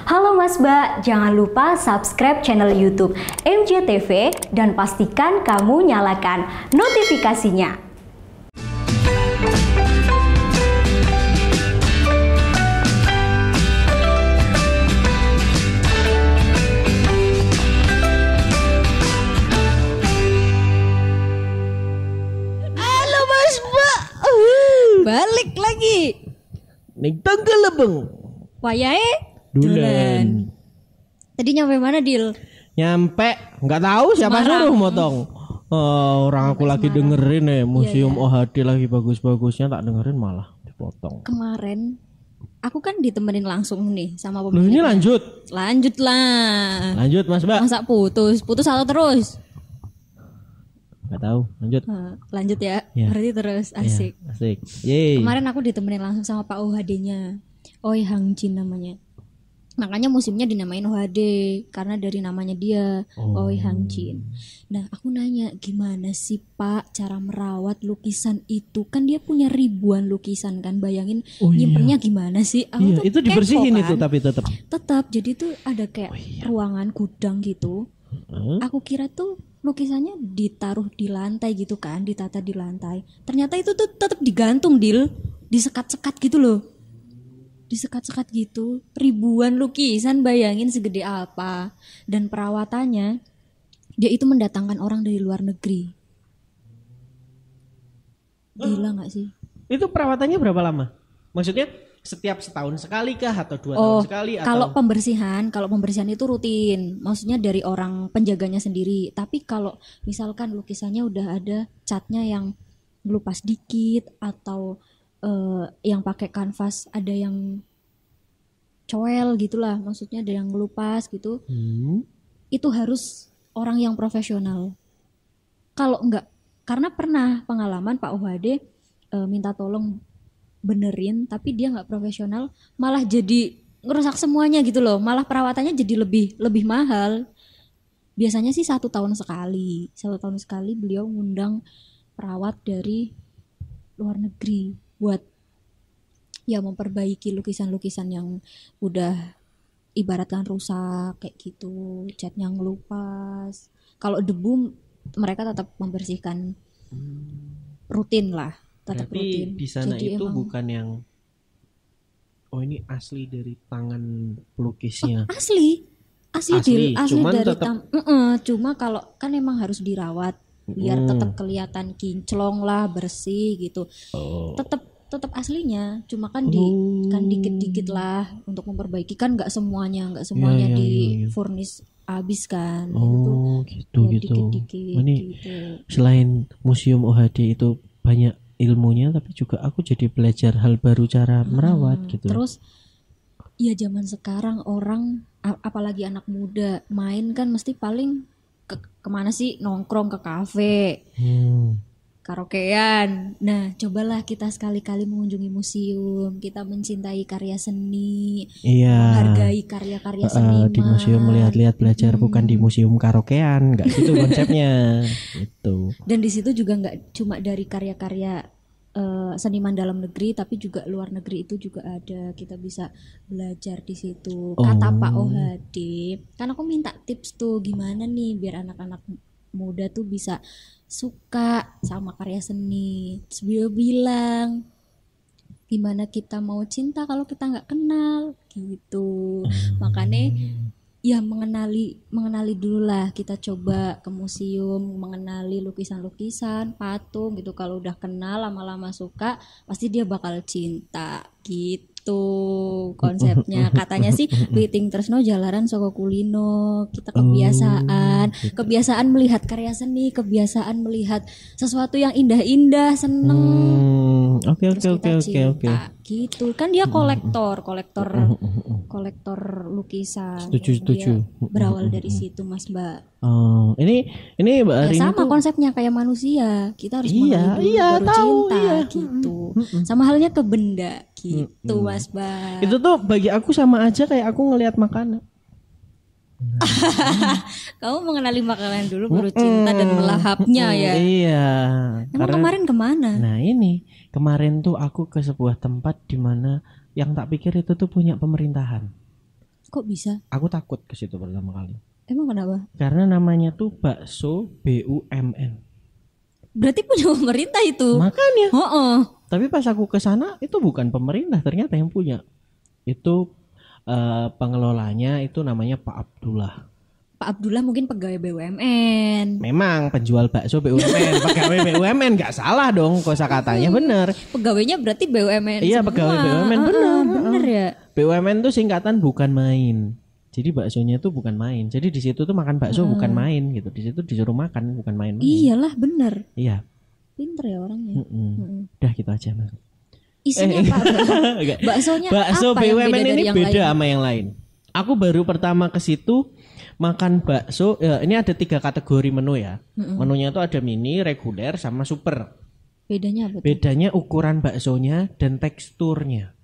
Halo Mas Mbak, jangan lupa subscribe channel YouTube MJTV dan pastikan kamu nyalakan notifikasinya. Halo Mas Mbak, balik lagi. Ning tanggal lebeng. Wayahe Dulan. Tadi nyampe mana, Dil? Nyampe, nggak tahu siapa Semarang. suruh motong. Orang aku lagi dengerin museum OHD lagi bagus-bagusnya, tak dengerin malah dipotong. Kemarin aku kan ditemenin langsung nih sama Loh pemilik. ini lanjut. Lanjut lah. Lanjut Mas Mbak. Masa putus atau terus? Nggak tahu, lanjut. Lanjut ya. Ya. Berarti terus asik. Ya, asik. Yeay. Kemarin aku ditemenin langsung sama Pak OHD-nya. Oi Hang Jin namanya. Makanya museumnya dinamain OHD karena dari namanya dia, Oi Hang Jin. Nah, aku nanya, gimana sih Pak cara merawat lukisan itu? Kan dia punya ribuan lukisan kan. Bayangin nyimpennya gimana sih? Aku Iya, tuh itu kepo dibersihin kan. itu tapi tetap. Tetap, jadi tuh ada kayak ruangan gudang gitu. Aku kira tuh lukisannya ditaruh di lantai gitu kan, ditata di lantai. Ternyata itu tuh tetap digantung, Dil. Disekat-sekat gitu loh. Disekat-sekat gitu. Ribuan lukisan, bayangin segede apa. Dan perawatannya dia itu mendatangkan orang dari luar negeri. Gila gak sih? Itu perawatannya berapa lama? Maksudnya setiap setahun sekali kah atau 2 tahun sekali atau kalau pembersihan itu rutin, maksudnya dari orang penjaganya sendiri. Tapi kalau misalkan lukisannya udah ada catnya yang ngelupas dikit atau yang pakai kanvas ada yang coel gitulah, maksudnya ada yang ngelupas gitu, itu harus orang yang profesional. Kalau enggak, karena pernah pengalaman Pak OHD minta tolong benerin tapi dia nggak profesional, malah jadi ngerusak semuanya gitu loh, malah perawatannya jadi lebih mahal. Biasanya sih 1 tahun sekali beliau ngundang perawat dari luar negeri buat ya memperbaiki lukisan-lukisan yang udah ibaratkan rusak kayak gitu, catnya ngelupas. Kalau debu mereka tetap membersihkan rutin lah. Tetap berarti rutin. di sana Jadi itu emang bukan yang ini asli dari tangan pelukisnya. asli Dil, asli cuman dari tetap- cuma kalau kan emang harus dirawat biar tetap kelihatan kinclong lah, bersih gitu. Tetap aslinya, cuma kan kan dikit-dikit lah untuk memperbaiki, kan nggak semuanya Iya, di iya. furnish habis kan. Gitu Ya, gitu. dikit-dikit Ini gitu. selain museum OHD itu banyak ilmunya, tapi juga aku jadi belajar hal baru cara merawat gitu. Terus ya zaman sekarang orang apalagi anak muda main kan mesti paling kemana sih, nongkrong ke kafe, karaokean. Nah, cobalah kita sekali-kali mengunjungi museum, kita mencintai karya seni, Iya. menghargai karya-karya seniman. Di museum melihat-lihat belajar, bukan di museum karaokean, nggak gitu konsepnya. Itu. Dan di situ juga nggak cuma dari karya-karya seniman dalam negeri, tapi juga luar negeri itu juga ada. Kita bisa belajar di situ. Kata Pak OHD, kan aku minta tips tuh gimana nih biar anak-anak muda tuh bisa suka sama karya seni. Terus beliau bilang, gimana kita mau cinta kalau kita nggak kenal gitu. Makanya ya mengenali dulu lah, kita coba ke museum, mengenali lukisan-lukisan, patung gitu. Kalau udah kenal, lama-lama suka, pasti dia bakal cinta gitu konsepnya. Katanya sih Witing Tresno jalaran saka kulino. Kita kebiasaan melihat karya seni, kebiasaan melihat sesuatu yang indah-indah, seneng. Oke. Terus kita cinta gitu. Kan dia kolektor lukisan. Setuju. Dia berawal dari situ, Mas Mbak. Ini Mbak Ya Arini sama tuh konsepnya kayak manusia. Kita harus mengenali dulu baru tahu, cinta gitu. Sama halnya ke benda gitu, Mas Mbak. itu tuh bagi aku sama aja kayak aku ngelihat makanan. Kamu mengenali makanan dulu baru cinta dan melahapnya ya. Iya. Emang kemarin kemana? Nah ini kemarin tuh aku ke sebuah tempat di mana yang tak pikir itu tuh punya pemerintahan. Kok bisa? Aku takut ke situ pertama kali. Emang kenapa? Karena namanya tuh bakso BUMN. Berarti punya pemerintah itu. Makanya. Heeh. Tapi pas aku ke sana itu bukan pemerintah, ternyata yang punya. Itu pengelolanya itu namanya Pak Abdullah. Pak Abdullah mungkin pegawai BUMN. Memang penjual bakso BUMN, pegawai BUMN, nggak salah dong kosakatanya, bener. Pegawainya berarti BUMN. Iya, semua. pegawai BUMN, bener. Bener ya. BUMN tuh singkatan bukan main. Jadi baksonya tuh bukan main. Jadi di situ tuh makan bakso bukan main gitu. Di situ disuruh makan bukan main-main. Iyalah bener. Iya. Pinter ya orangnya. Udah gitu aja mas. Isinya apa? Enggak. Baksonya Bakso apa yang BUMN beda ini dari yang beda lain? sama yang lain. Aku baru pertama ke situ makan bakso. Ini ada 3 kategori menu ya. Menunya tuh ada mini, reguler, sama super. Bedanya apa tuh? Bedanya ukuran baksonya dan teksturnya.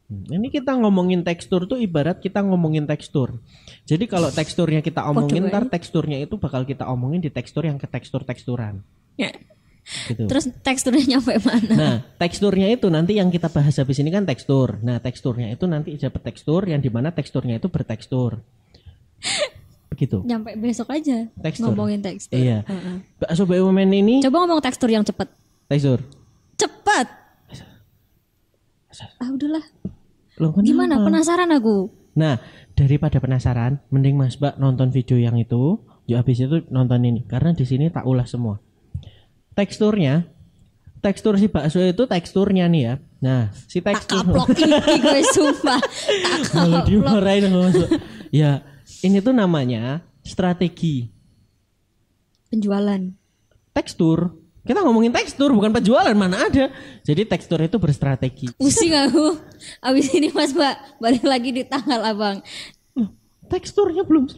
Ini kita ngomongin tekstur tuh ibarat kita ngomongin tekstur. Jadi kalau teksturnya kita omongin, ntar teksturnya itu bakal kita omongin di tekstur yang ke tekstur-teksturan. Gitu. Terus teksturnya nyampe mana? Nah, teksturnya itu nanti yang kita bahas habis ini kan tekstur. Nah, teksturnya itu nanti dapat tekstur yang dimana teksturnya itu bertekstur. Begitu. Nyampe besok aja Tekstur. ngomongin tekstur. Iya. Bakso BUMN ini Coba ngomong tekstur yang cepet. tekstur. Cepet. Udahlah. Loh, kenapa? Gimana? Penasaran aku. Nah, daripada penasaran, mending Mas Mbak nonton video yang itu, yuk habis itu nonton ini. Karena di sini tak ulas semua. Tekstur si bakso itu teksturnya nih ya. Nah, si tekstur. Tak kaplok iki gue sumpah. Tak Kalau kaplok. dimarahin sama Mas Mbak. Ya, ini tuh namanya strategi. Penjualan. Tekstur. Kita ngomongin tekstur bukan penjualan, mana ada. Jadi tekstur itu berstrategi. Pusing aku. Abis ini Mas Mbak balik lagi di tanggal abang. Teksturnya belum.